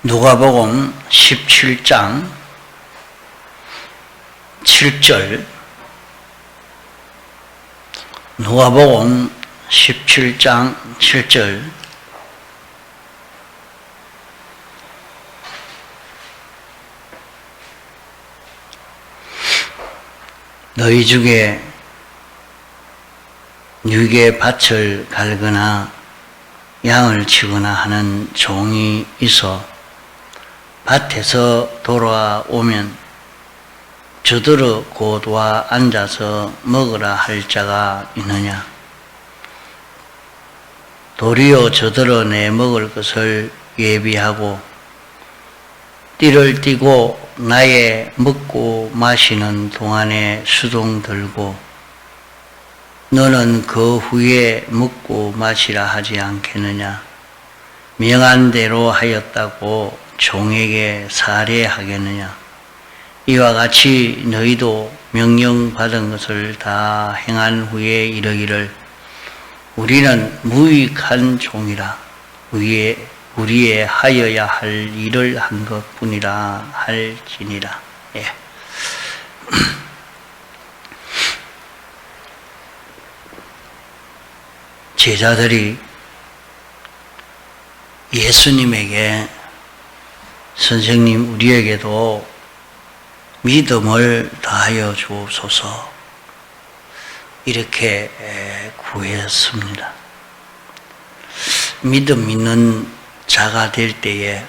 누가복음 17장 7절. 누가복음 17장 7절. 너희 중에 유괴 밭을 갈거나 양을 치거나 하는 종이 있어 밭에서 돌아오면 저들어 곧 와 앉아서 먹으라 할 자가 있느냐? 도리어 저들어 내 먹을 것을 예비하고 띠를 띠고 나의 먹고 마시는 동안에 수동 들고 너는 그 후에 먹고 마시라 하지 않겠느냐? 명한 대로 하였다고 종에게 살해하겠느냐? 이와 같이 너희도 명령받은 것을 다 행한 후에 이르기를 우리는 무익한 종이라 우리의 하여야 할 일을 한 것뿐이라 할지니라. 예. 제자들이 예수님에게 선생님 우리에게도 믿음을 다하여 주옵소서 이렇게 구했습니다. 믿음 있는 자가 될 때에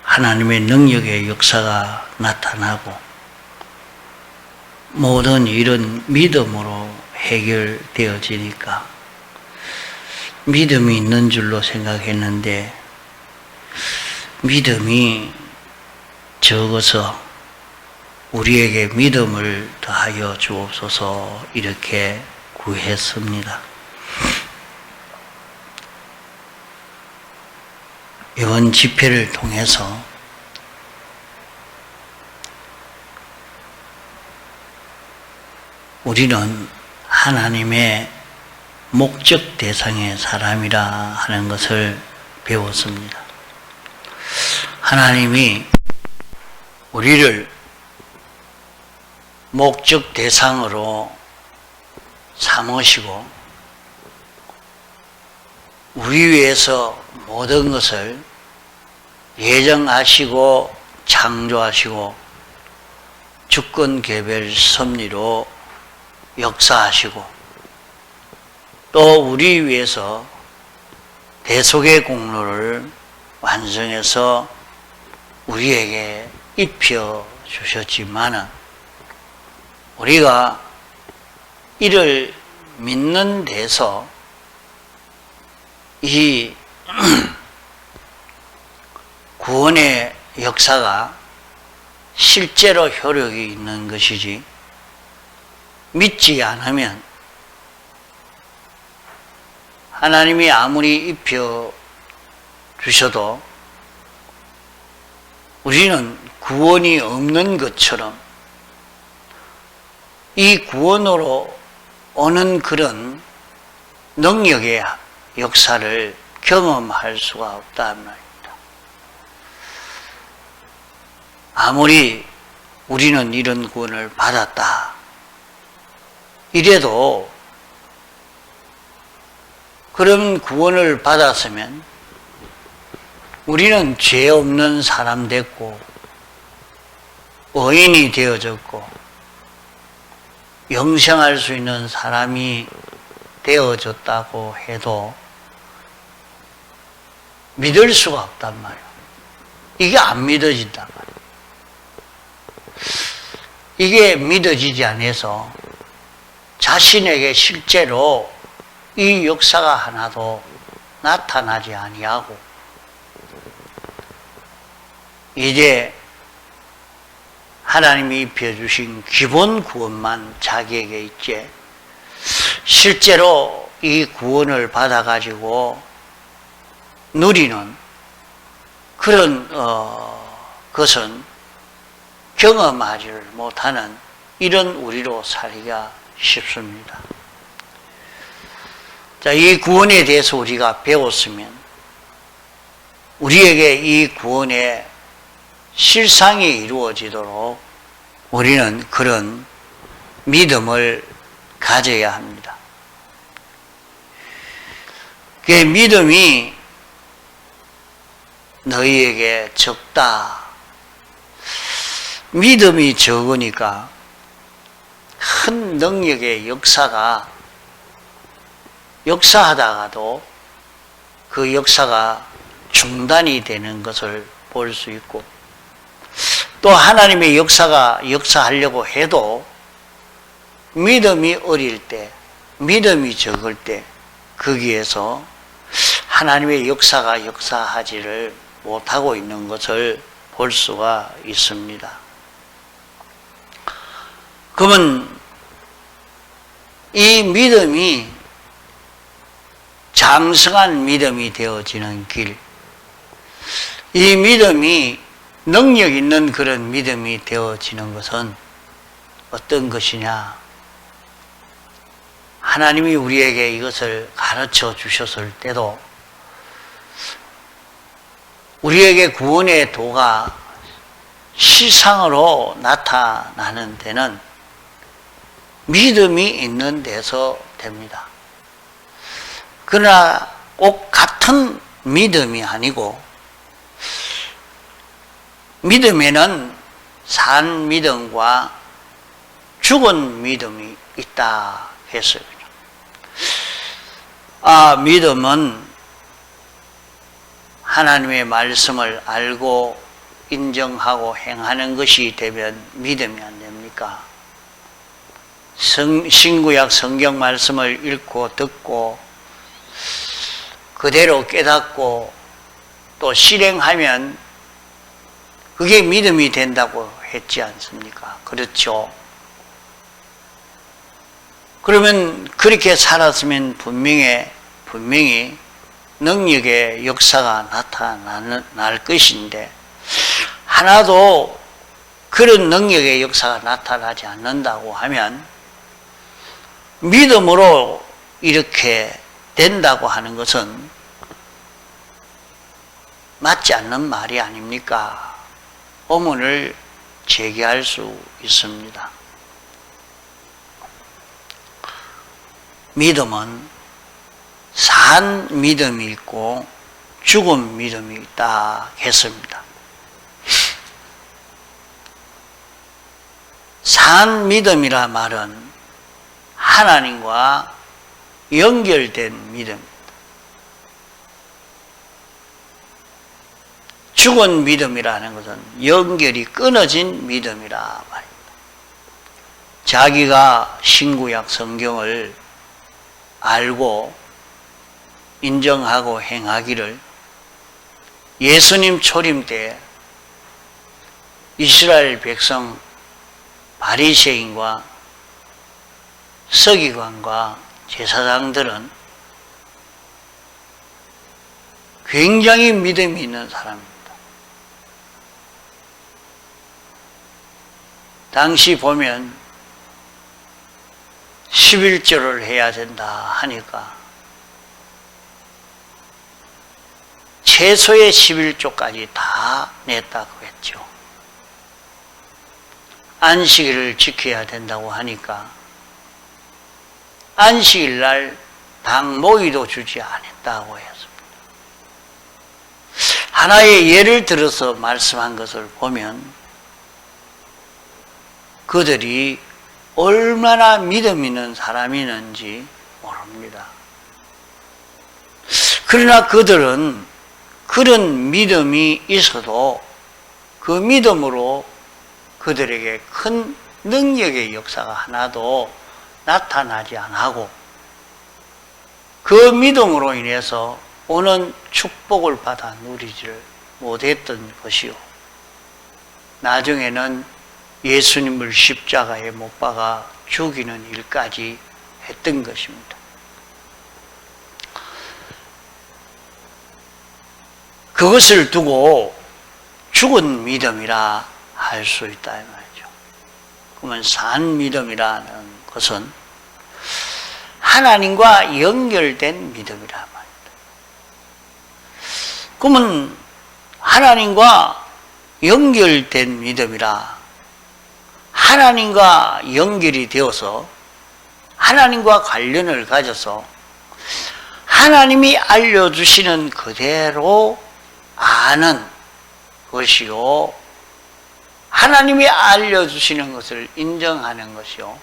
하나님의 능력의 역사가 나타나고 모든 일은 믿음으로 해결되어지니까 믿음이 있는 줄로 생각했는데 믿음이 적어서 우리에게 믿음을 더하여 주옵소서 이렇게 구했습니다. 이번 집회를 통해서 우리는 하나님의 목적 대상의 사람이라 하는 것을 배웠습니다. 하나님이 우리를 목적 대상으로 삼으시고 우리 위해서 모든 것을 예정하시고 창조하시고 주권개별 섭리로 역사하시고 또 우리 위해서 대속의 공로를 완성해서 우리에게 입혀 주셨지만은 우리가 이를 믿는 데서 이 구원의 역사가 실제로 효력이 있는 것이지 믿지 않으면 하나님이 아무리 입혀 주셔도 우리는 구원이 없는 것처럼 이 구원으로 오는 그런 능력의 역사를 경험할 수가 없다는 말입니다. 아무리 우리는 이런 구원을 받았다 이래도 그런 구원을 받았으면 우리는 죄 없는 사람 됐고 의인이 되어졌고 영생할 수 있는 사람이 되어졌다고 해도 믿을 수가 없단 말이에요. 이게 안 믿어진단 말이에요. 이게 믿어지지 않아서 자신에게 실제로 이 역사가 하나도 나타나지 아니하고 이제 하나님이 입혀주신 기본 구원만 자기에게 있지 실제로 이 구원을 받아가지고 누리는 그런 것은 경험하지를 못하는 이런 우리로 살기가 쉽습니다. 자, 이 구원에 대해서 우리가 배웠으면 우리에게 이 구원의 실상이 이루어지도록 우리는 그런 믿음을 가져야 합니다. 그 믿음이 너희에게 적다. 믿음이 적으니까 큰 능력의 역사하다가도 그 역사가 중단이 되는 것을 볼 수 있고, 또 하나님의 역사하려고 해도 믿음이 어릴 때, 믿음이 적을 때 거기에서 하나님의 역사가 역사하지를 못하고 있는 것을 볼 수가 있습니다. 그러면 이 믿음이 장성한 믿음이 되어지는 길, 이 믿음이 능력 있는 그런 믿음이 되어지는 것은 어떤 것이냐? 하나님이 우리에게 이것을 가르쳐 주셨을 때도 우리에게 구원의 도가 실상으로 나타나는 데는 믿음이 있는 데서 됩니다. 그러나 꼭 같은 믿음이 아니고, 믿음에는 산 믿음과 죽은 믿음이 있다 했어요. 믿음은 하나님의 말씀을 알고 인정하고 행하는 것이 되면 믿음이 안 됩니까? 신구약 성경 말씀을 읽고 듣고 그대로 깨닫고 또 실행하면 그게 믿음이 된다고 했지 않습니까? 그렇죠? 그러면 그렇게 살았으면 분명히 능력의 역사가 나타날 것인데, 하나도 그런 능력의 역사가 나타나지 않는다고 하면 믿음으로 이렇게 된다고 하는 것은 맞지 않는 말이 아닙니까? 의문을 제기할 수 있습니다. 믿음은 산 믿음이 있고 죽은 믿음이 있다 했습니다. 산 믿음이라 말은 하나님과 연결된 믿음입니다. 죽은 믿음이라는 것은 연결이 끊어진 믿음이라 말입니다. 자기가 신구약 성경을 알고 인정하고 행하기를 예수님 초림 때 이스라엘 백성 바리새인과 서기관과 제사장들은 굉장히 믿음이 있는 사람입니다. 당시 보면 11조를 해야 된다 하니까 최소의 11조까지 다 냈다고 했죠. 안식일을 지켜야 된다고 하니까 안식일 날 당 모이도 주지 않았다고 했습니다. 하나의 예를 들어서 말씀한 것을 보면 그들이 얼마나 믿음 있는 사람이는지 모릅니다. 그러나 그들은 그런 믿음이 있어도 그 믿음으로 그들에게 큰 능력의 역사가 하나도 나타나지 않고 그 믿음으로 인해서 오는 축복을 받아 누리지를 못했던 것이요, 나중에는 예수님을 십자가에 못 박아 죽이는 일까지 했던 것입니다. 그것을 두고 죽은 믿음이라 할 수 있다 이 말이죠. 그러면 산 믿음이라는 것은 하나님과 연결된 믿음이라 말입니다. 그러면 하나님과 연결된 믿음이라 하나님과 연결이 되어서 하나님과 관련을 가져서 하나님이 알려주시는 그대로 아는 것이요, 하나님이 알려주시는 것을 인정하는 것이요,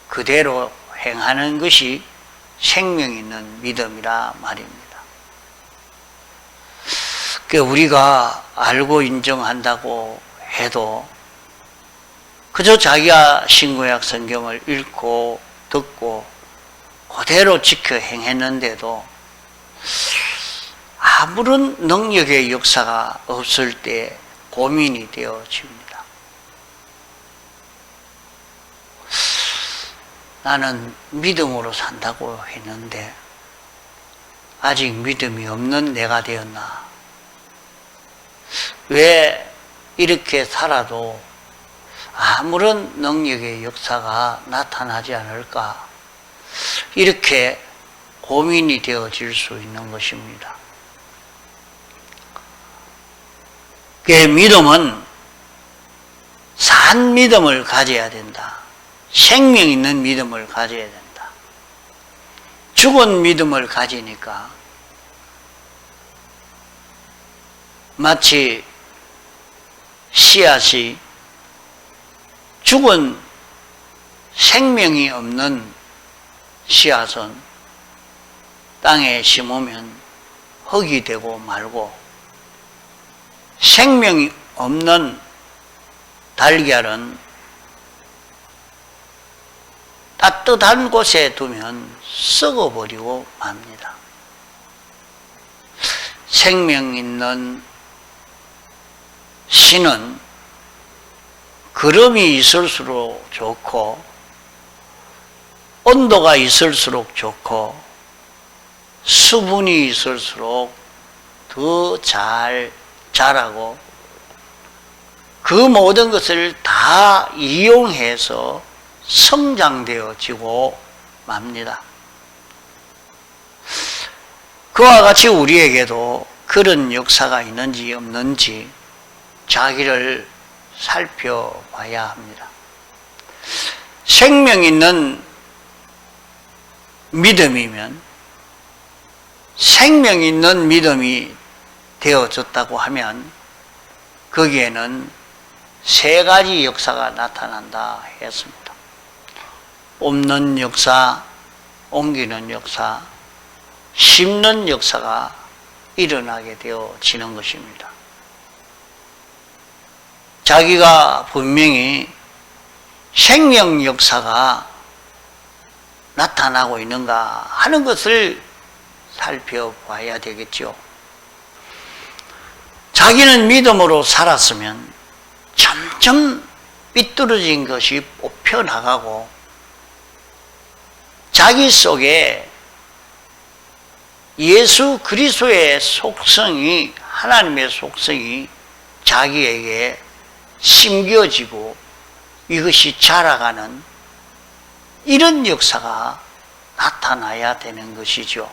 그대로 행하는 것이 생명 있는 믿음이라 말입니다. 우리가 알고 인정한다고 해도 그저 자기가 신구약 성경을 읽고 듣고 그대로 지켜 행했는데도 아무런 능력의 역사가 없을 때 고민이 되어집니다. 나는 믿음으로 산다고 했는데 아직 믿음이 없는 내가 되었나? 왜 이렇게 살아도 아무런 능력의 역사가 나타나지 않을까? 이렇게 고민이 되어질 수 있는 것입니다. 그 믿음은 산 믿음을 가져야 된다. 생명 있는 믿음을 가져야 된다. 죽은 믿음을 가지니까 마치 씨앗이 죽은 생명이 없는 씨앗은 땅에 심으면 흙이 되고 말고, 생명이 없는 달걀은 따뜻한 곳에 두면 썩어버리고 맙니다. 생명 있는 씨는 거름이 있을수록 좋고 온도가 있을수록 좋고 수분이 있을수록 더 잘 자라고 그 모든 것을 다 이용해서 성장되어지고 맙니다. 그와 같이 우리에게도 그런 역사가 있는지 없는지 자기를 살펴봐야 합니다. 생명 있는 믿음이면 생명 있는 믿음이 되어졌다고 하면 거기에는 세 가지 역사가 나타난다 했습니다. 옮는 역사, 옮기는 역사, 심는 역사가 일어나게 되어지는 것입니다. 자기가 분명히 생명 역사가 나타나고 있는가 하는 것을 살펴봐야 되겠죠. 자기는 믿음으로 살았으면 점점 삐뚤어진 것이 뽑혀나가고 자기 속에 예수 그리스도의 속성이, 하나님의 속성이 자기에게 심겨지고 이것이 자라가는 이런 역사가 나타나야 되는 것이죠.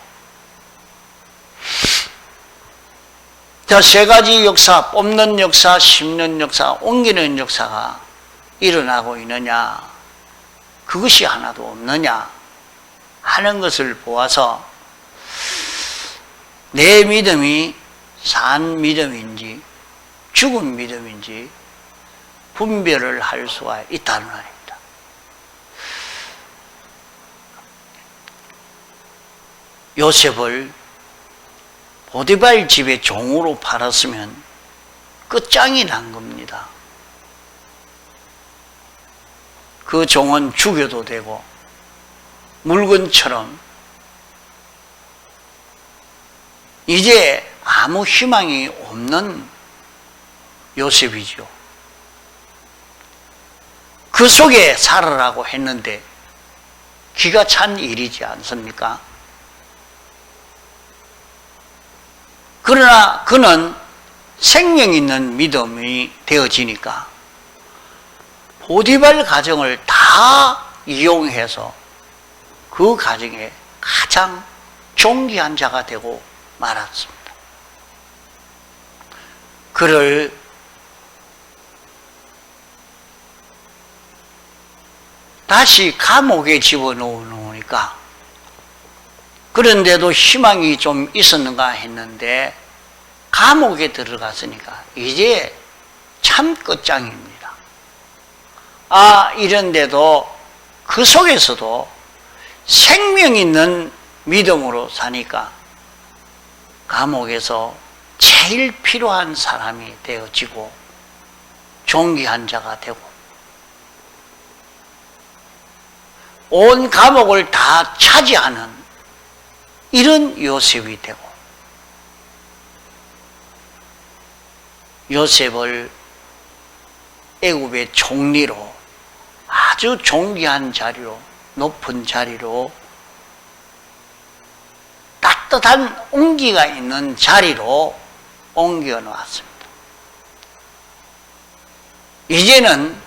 자, 세 가지 역사, 뽑는 역사, 심는 역사, 옮기는 역사가 일어나고 있느냐, 그것이 하나도 없느냐 하는 것을 보아서 내 믿음이 산 믿음인지 죽은 믿음인지 분별을 할 수가 있다는 말입니다. 요셉을 보디발 집의 종으로 팔았으면 끝장이 난 겁니다. 그 종은 죽여도 되고 물건처럼 이제 아무 희망이 없는 요셉이죠. 그 속에 살아라고 했는데 기가 찬 일이지 않습니까? 그러나 그는 생명 있는 믿음이 되어지니까 보디발 가정을 다 이용해서 그 가정에 가장 존귀한 자가 되고 말았습니다. 그를 다시 감옥에 집어넣으니까, 그런데도 희망이 좀 있었는가 했는데 감옥에 들어갔으니까 이제 참 끝장입니다. 이런데도 그 속에서도 생명 있는 믿음으로 사니까 감옥에서 제일 필요한 사람이 되어지고 존귀한 자가 되고 온 감옥을 다 차지하는 이런 요셉이 되고, 요셉을 애굽의 총리로 아주 존귀한 자리로, 높은 자리로, 따뜻한 온기가 있는 자리로 옮겨 놓았습니다. 이제는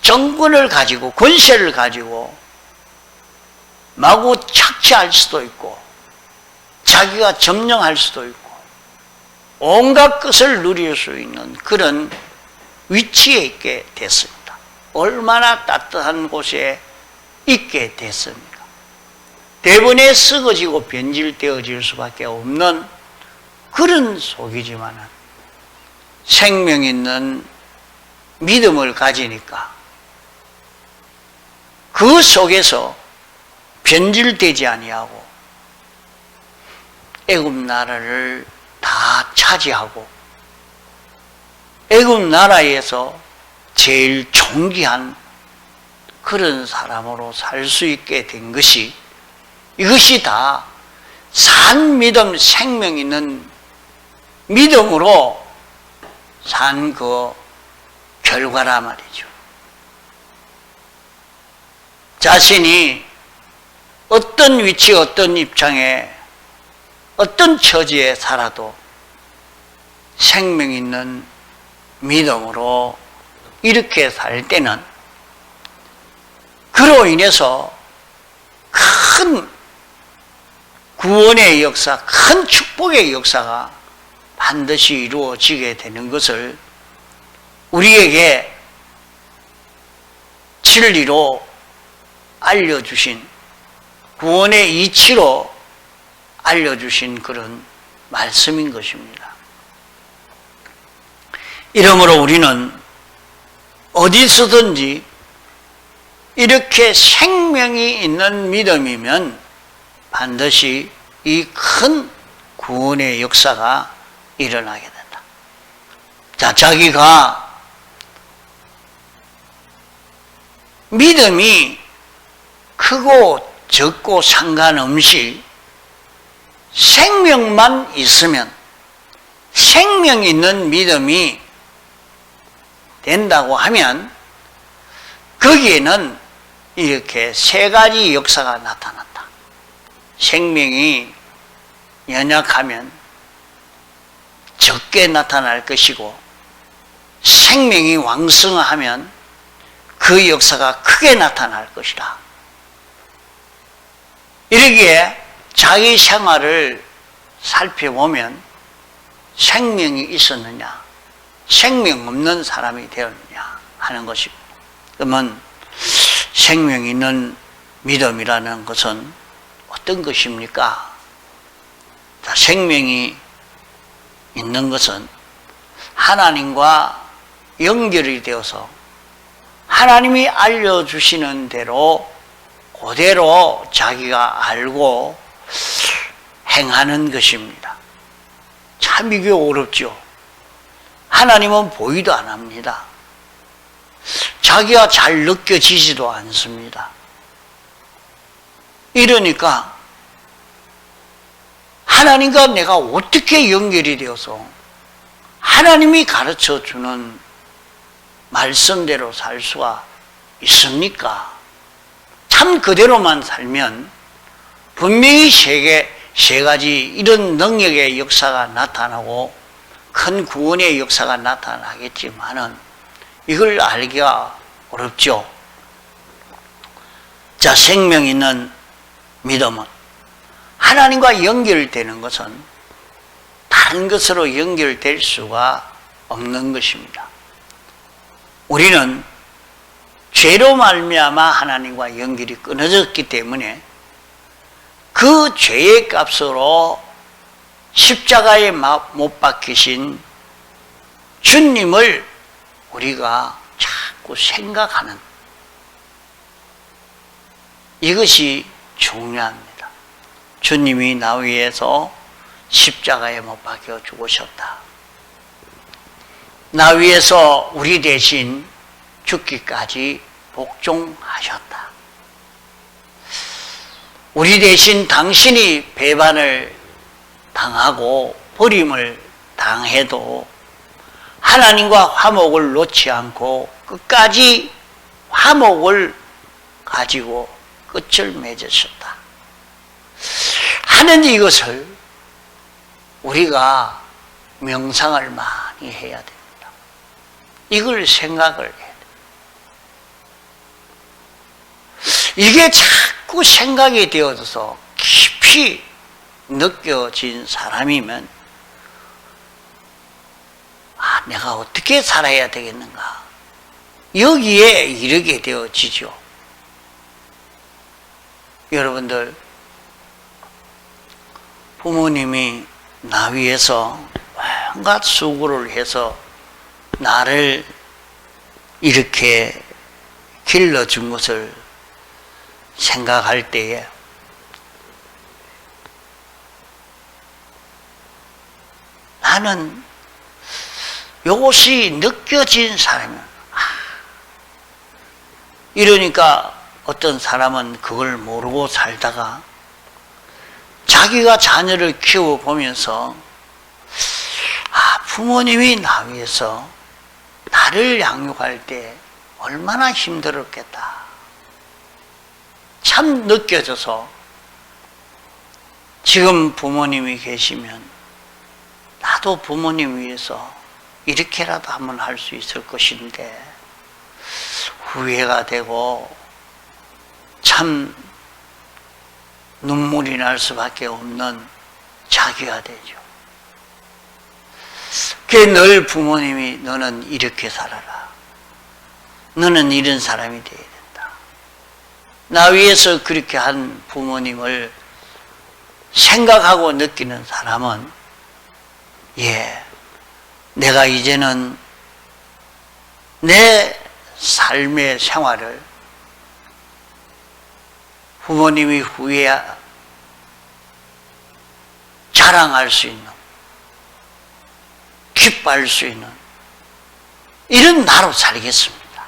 정권을 가지고 권세를 가지고 마구 착취할 수도 있고 자기가 점령할 수도 있고 온갖 것을 누릴 수 있는 그런 위치에 있게 됐습니다. 얼마나 따뜻한 곳에 있게 됐습니까? 대번에 썩어지고 변질되어질 수밖에 없는 그런 속이지만은 생명 있는 믿음을 가지니까 그 속에서 변질되지 아니하고 애굽 나라를 다 차지하고 애굽 나라에서 제일 존귀한 그런 사람으로 살 수 있게 된 것이, 이것이 다 산 믿음, 생명 있는 믿음으로 산 그 결과라 말이죠. 자신이 어떤 위치, 어떤 입장에, 어떤 처지에 살아도 생명 있는 믿음으로 이렇게 살 때는 그로 인해서 큰 구원의 역사, 큰 축복의 역사가 반드시 이루어지게 되는 것을 우리에게 진리로 알려주신, 구원의 이치로 알려주신 그런 말씀인 것입니다. 이러므로 우리는 어디서든지 이렇게 생명이 있는 믿음이면 반드시 이 큰 구원의 역사가 일어나게 된다. 자, 자기가 믿음이 크고 적고 상관없이 생명만 있으면, 생명 있는 믿음이 된다고 하면 거기에는 이렇게 세 가지 역사가 나타난다. 생명이 연약하면 적게 나타날 것이고, 생명이 왕성하면 그 역사가 크게 나타날 것이다. 이러기에 자기 생활을 살펴보면 생명이 있었느냐, 생명 없는 사람이 되었느냐 하는 것입니다. 그러면 생명 있는 믿음이라는 것은 어떤 것입니까? 자, 생명이 있는 것은 하나님과 연결이 되어서 하나님이 알려주시는 대로 그대로 자기가 알고 행하는 것입니다. 참 이게 어렵죠. 하나님은 보이도 안 합니다. 자기가 잘 느껴지지도 않습니다. 이러니까 하나님과 내가 어떻게 연결이 되어서 하나님이 가르쳐주는 말씀대로 살 수가 있습니까? 참 그대로만 살면 분명히 세 가지 이런 능력의 역사가 나타나고 큰 구원의 역사가 나타나겠지만은 이걸 알기가 어렵죠. 자, 생명 있는 믿음은 하나님과 연결되는 것은 다른 것으로 연결될 수가 없는 것입니다. 우리는 죄로 말미암아 하나님과 연결이 끊어졌기 때문에 그 죄의 값으로 십자가에 못 박히신 주님을 우리가 자꾸 생각하는 이것이 중요합니다. 주님이 나 위해서 십자가에 못 박혀 죽으셨다. 나 위해서 우리 대신 죽기까지 복종하셨다. 우리 대신 당신이 배반을 당하고 버림을 당해도 하나님과 화목을 놓지 않고 끝까지 화목을 가지고 끝을 맺으셨다 하는 이것을 우리가 명상을 많이 해야 됩니다. 이걸 생각을 해야 됩니다. 이게 자꾸 생각이 되어져서 깊이 느껴진 사람이면 내가 어떻게 살아야 되겠는가 여기에 이르게 되어지죠. 여러분들, 부모님이 나 위해서 온갖 수고를 해서 나를 이렇게 길러준 것을 생각할 때에 나는 이것이 느껴진 사람이야. 이러니까 어떤 사람은 그걸 모르고 살다가 자기가 자녀를 키워보면서 부모님이 나 위해서 나를 양육할 때 얼마나 힘들었겠다 참 느껴져서 지금 부모님이 계시면 나도 부모님 위해서 이렇게라도 한번 할 수 있을 것인데 후회가 되고 참 눈물이 날 수밖에 없는 자기가 되죠. 그게 늘 부모님이 너는 이렇게 살아라. 너는 이런 사람이 되어야 된다. 나 위해서 그렇게 한 부모님을 생각하고 느끼는 사람은 내가 이제는 내 삶의 생활을 부모님이 후에 자랑할 수 있는, 기뻐할 수 있는 이런 나로 살겠습니다.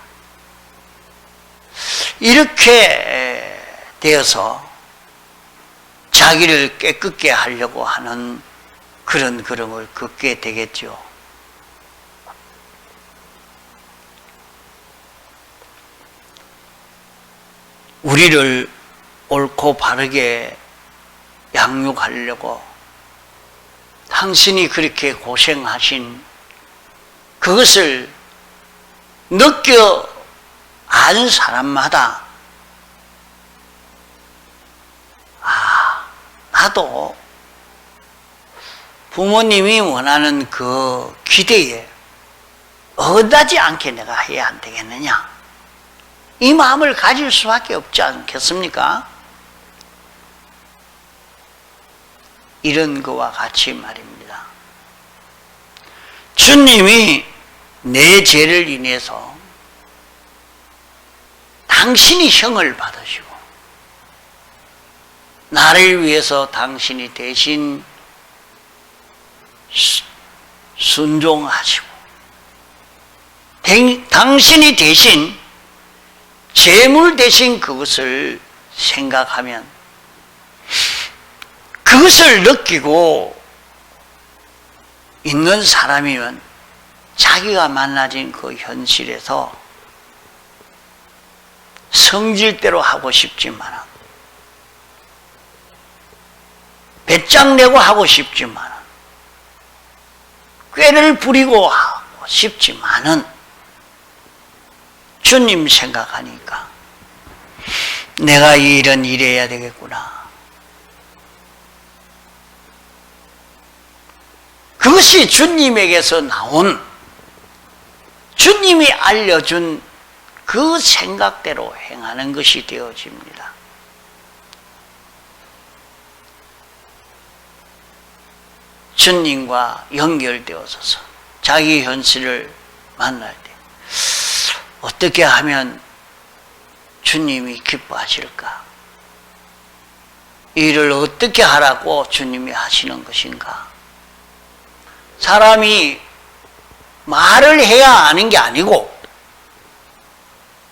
이렇게 되어서 자기를 깨끗게 하려고 하는 그런 걸음을 걷게 되겠죠. 우리를 옳고 바르게 양육하려고 당신이 그렇게 고생하신 그것을 느껴 아는 사람마다 나도 부모님이 원하는 그 기대에 어긋나지 않게 내가 해야 안 되겠느냐 이 마음을 가질 수밖에 없지 않겠습니까? 이런 거와 같이 말입니다. 주님이 내 죄를 인해서 당신이 형을 받으시고 나를 위해서 당신이 대신 순종하시고 당신이 대신 재물 대신 그것을 생각하면 그것을 느끼고 있는 사람이면 자기가 만나진 그 현실에서 성질대로 하고 싶지만 배짱 내고 하고 싶지만 꾀를 부리고 하고 싶지만은 주님 생각하니까 내가 이 일은 이래야 되겠구나. 그것이 주님에게서 나온, 주님이 알려준 그 생각대로 행하는 것이 되어집니다. 주님과 연결되어서 자기 현실을 만날 때 어떻게 하면 주님이 기뻐하실까? 이 일을 어떻게 하라고 주님이 하시는 것인가? 사람이 말을 해야 아는 게 아니고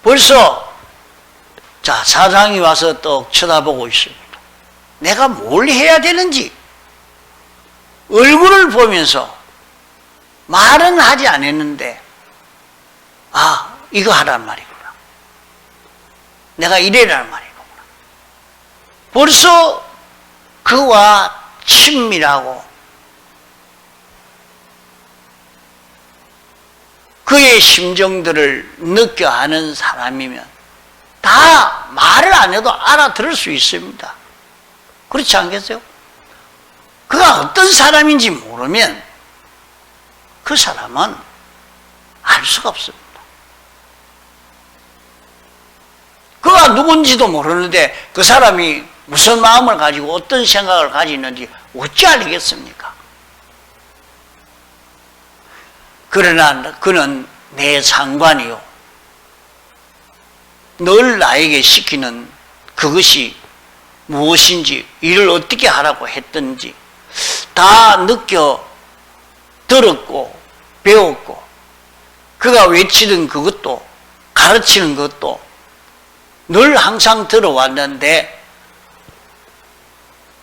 벌써 사장이 와서 떡 쳐다보고 있습니다. 내가 뭘 해야 되는지 얼굴을 보면서 말은 하지 않았는데 이거 하란 말이구나. 내가 이래란 말이구나. 벌써 그와 친밀하고 그의 심정들을 느껴 하는 사람이면 다 말을 안 해도 알아들을 수 있습니다. 그렇지 않겠어요? 그가 어떤 사람인지 모르면 그 사람은 알 수가 없습니다. 그가 누군지도 모르는데 그 사람이 무슨 마음을 가지고 어떤 생각을 가지는지 어찌 알겠습니까? 그러나 그는 내 상관이요, 늘 나에게 시키는 그것이 무엇인지, 일을 어떻게 하라고 했든지 다 느껴 들었고 배웠고, 그가 외치던 그것도 가르치는 것도 늘 항상 들어왔는데,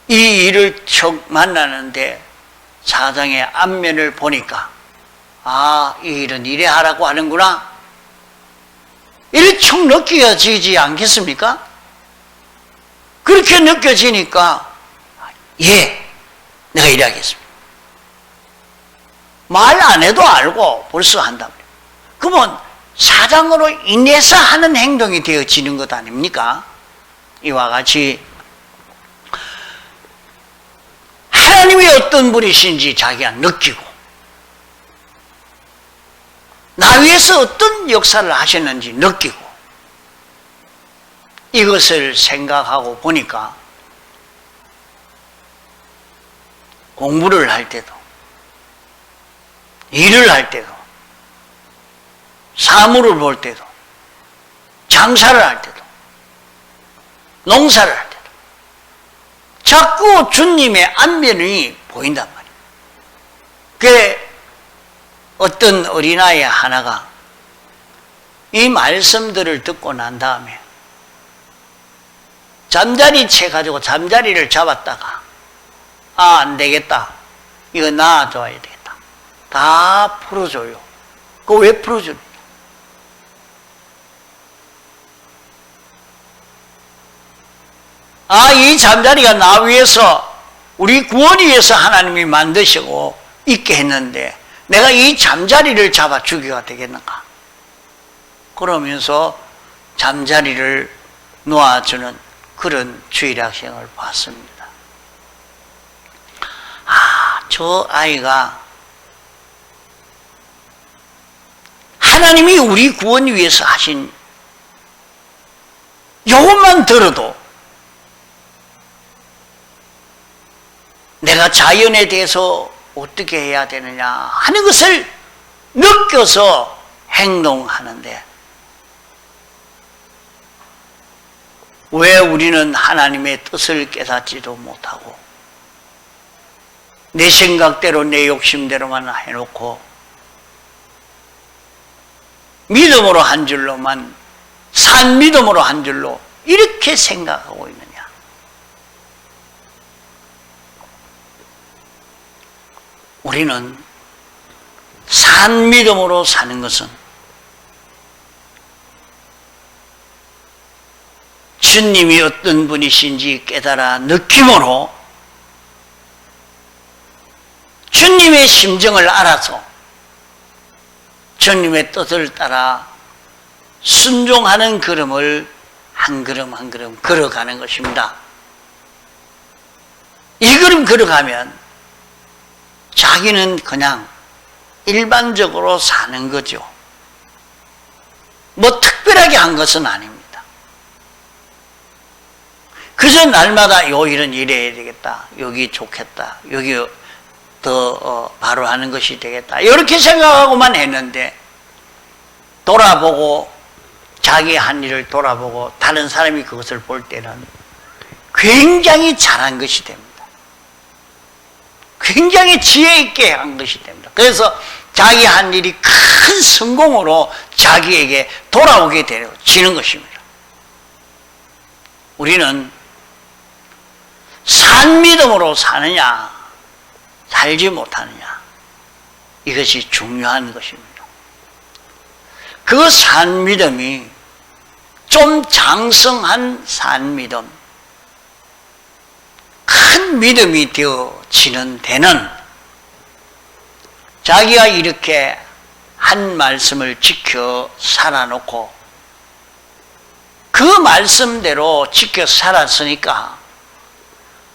이 일을 척 만나는데 사장의 안면을 보니까 이 일은 이래 하라고 하는구나, 이래 척 느껴지지 않겠습니까? 그렇게 느껴지니까 내가 이래 하겠습니다. 말 안 해도 알고 벌써 한단 말이에요. 그러면 사장으로 인해서 하는 행동이 되어지는 것 아닙니까? 이와 같이 하나님이 어떤 분이신지 자기가 느끼고, 나 위해서 어떤 역사를 하셨는지 느끼고, 이것을 생각하고 보니까 공부를 할 때도, 일을 할 때도, 사물을 볼 때도, 장사를 할 때도, 농사를 할 때도 자꾸 주님의 안면이 보인단 말이에요. 그게 어떤 어린아이 하나가 이 말씀들을 듣고 난 다음에 잠자리 채 가지고 잠자리를 잡았다가 안 되겠다, 이거 놔줘야 되겠다, 다 풀어줘요. 그거 왜 풀어줍니까? 이 잠자리가 나 위해서, 우리 구원을 위해서 하나님이 만드시고 있게 했는데 내가 이 잠자리를 잡아 죽여야 되겠는가? 그러면서 잠자리를 놓아주는 그런 주일학생을 봤습니다. 저 아이가 하나님이 우리 구원을 위해서 하신 요것만 들어도 내가 자연에 대해서 어떻게 해야 되느냐 하는 것을 느껴서 행동하는데, 왜 우리는 하나님의 뜻을 깨닫지도 못하고 내 생각대로 내 욕심대로만 해놓고 믿음으로 한 줄로만, 산 믿음으로 한 줄로 이렇게 생각하고 있느냐? 우리는 산 믿음으로 사는 것은 주님이 어떤 분이신지 깨달아 느낌으로 주님의 심정을 알아서 주님의 뜻을 따라 순종하는 걸음을 한 걸음 한 걸음 걸어가는 것입니다. 이 걸음 걸어가면 자기는 그냥 일반적으로 사는 거죠. 뭐 특별하게 한 것은 아닙니다. 그래서 날마다 요 일은 이래야 되겠다, 여기 좋겠다, 여기 더 바로 하는 것이 되겠다, 이렇게 생각하고만 했는데, 돌아보고 자기 한 일을 돌아보고 다른 사람이 그것을 볼 때는 굉장히 잘한 것이 됩니다. 굉장히 지혜 있게 한 것이 됩니다. 그래서 자기 한 일이 큰 성공으로 자기에게 돌아오게 되는 것입니다. 우리는 산 믿음으로 사느냐 살지 못하느냐, 이것이 중요한 것입니다. 그 산 믿음이 좀 장성한 산 믿음, 큰 믿음이 되어지는 데는 자기가 이렇게 한 말씀을 지켜 살아놓고 그 말씀대로 지켜 살았으니까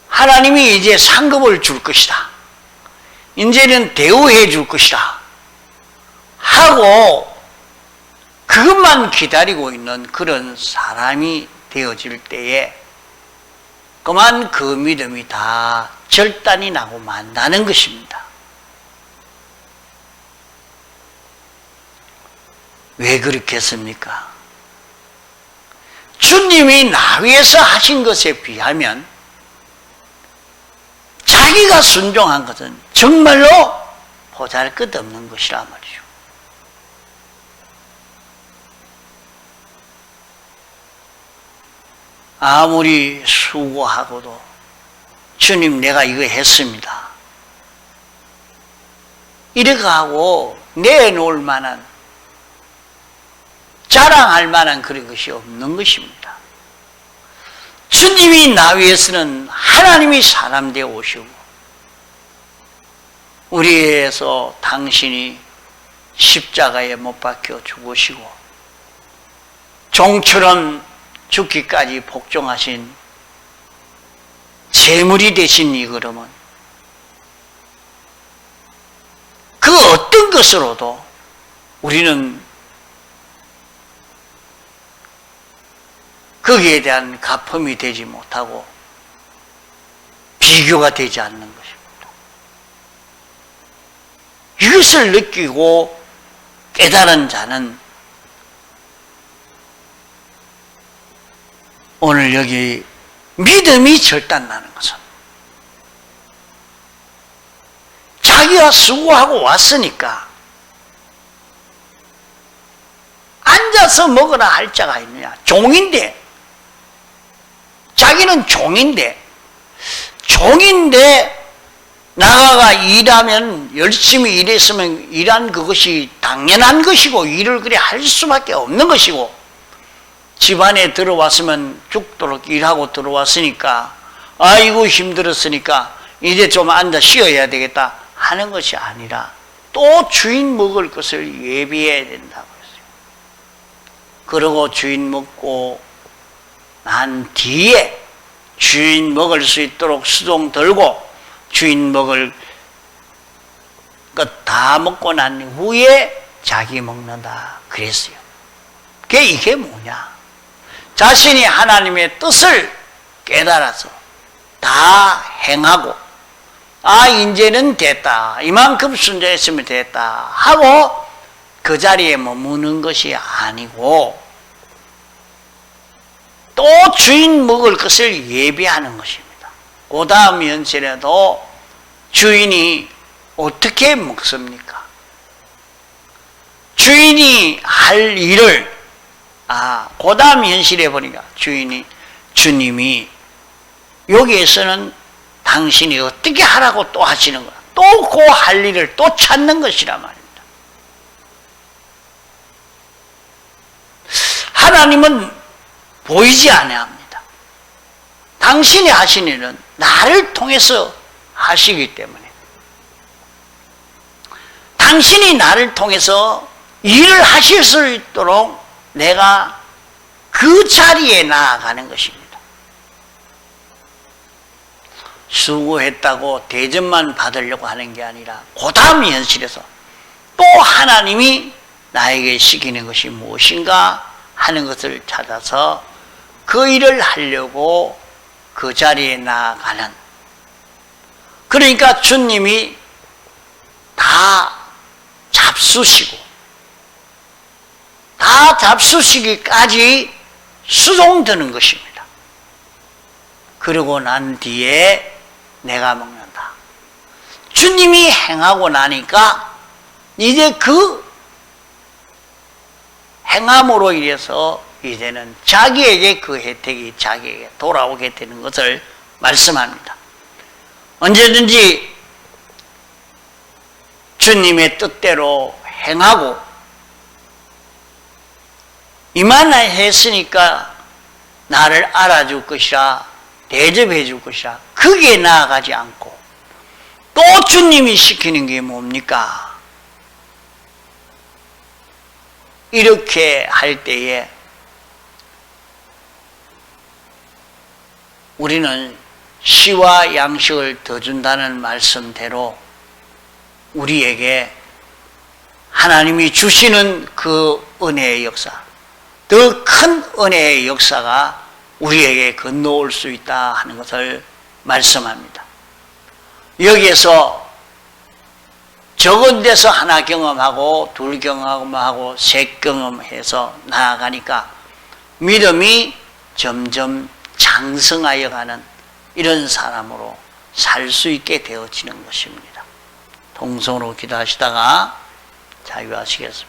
하나님이 이제 상급을 줄 것이다, 이제는 대우해 줄 것이다 하고 그것만 기다리고 있는 그런 사람이 되어질 때에 그만 그 믿음이 다 절단이 나고 만다는 것입니다. 왜 그렇겠습니까? 주님이 나 위해서 하신 것에 비하면 자기가 순종한 것은 정말로 보잘것없는 것이라 말이죠. 아무리 수고하고도 주님 내가 이거 했습니다, 이렇게 하고 내놓을 만한, 자랑할 만한 그런 것이 없는 것입니다. 주님이 나 위해서는 하나님이 사람 되어 오시고 우리 위해서 당신이 십자가에 못 박혀 죽으시고 종처럼 죽기까지 복종하신 제물이 되신 이 걸음은 그 어떤 것으로도 우리는 거기에 대한 가품이 되지 못하고 비교가 되지 않는 것입니다. 이것을 느끼고 깨달은 자는 오늘 여기 믿음이 절단나는 것은 자기가 수고하고 왔으니까 앉아서 먹으라 할 자가 있느냐. 종인데, 자기는 종인데 나가가 일하면 열심히 일했으면 일한 그것이 당연한 것이고 일을 그래 할 수밖에 없는 것이고, 집안에 들어왔으면 죽도록 일하고 들어왔으니까 아이고 힘들었으니까 이제 좀 앉아 쉬어야 되겠다 하는 것이 아니라 또 주인 먹을 것을 예비해야 된다고 했어요. 그러고 주인 먹고 난 뒤에 주인 먹을 수 있도록 수종 들고 주인 먹을 것 다 먹고 난 후에 자기 먹는다 그랬어요. 이게 뭐냐? 자신이 하나님의 뜻을 깨달아서 다 행하고 이제는 됐다, 이만큼 순종했으면 됐다 하고 그 자리에 머무는 것이 아니고 또 주인 먹을 것을 예비하는 것입니다. 그 다음 현실에도 주인이 어떻게 먹습니까? 주인이 할 일을 그 다음 현실에 보니까 주님이 여기에서는 당신이 어떻게 하라고 또 하시는 거야. 또 그 할 일을 또 찾는 것이라 말입니다. 하나님은 보이지 아니합니다. 당신이 하신 일은 나를 통해서 하시기 때문에 당신이 나를 통해서 일을 하실 수 있도록 내가 그 자리에 나아가는 것입니다. 수고했다고 대접만 받으려고 하는 게 아니라 그 다음 현실에서 또 하나님이 나에게 시키는 것이 무엇인가 하는 것을 찾아서 그 일을 하려고 그 자리에 나아가는, 그러니까 주님이 다 잡수시고 다 잡수시기까지 수종드는 것입니다. 그러고 난 뒤에 내가 먹는다. 주님이 행하고 나니까 이제 그 행함으로 인해서 이제는 자기에게 그 혜택이 자기에게 돌아오게 되는 것을 말씀합니다. 언제든지 주님의 뜻대로 행하고 이만했으니까 나를 알아줄 것이라, 대접해 줄 것이라, 그게 나아가지 않고 또 주님이 시키는 게 뭡니까? 이렇게 할 때에 우리는 시와 양식을 더 준다는 말씀대로 우리에게 하나님이 주시는 그 은혜의 역사, 더 큰 은혜의 역사가 우리에게 건너올 수 있다 하는 것을 말씀합니다. 여기에서 적은 데서 하나 경험하고 둘 경험하고 셋 경험해서 나아가니까 믿음이 점점 장성하여 가는 이런 사람으로 살 수 있게 되어지는 것입니다. 통성으로 기도하시다가 자유하시겠습니다.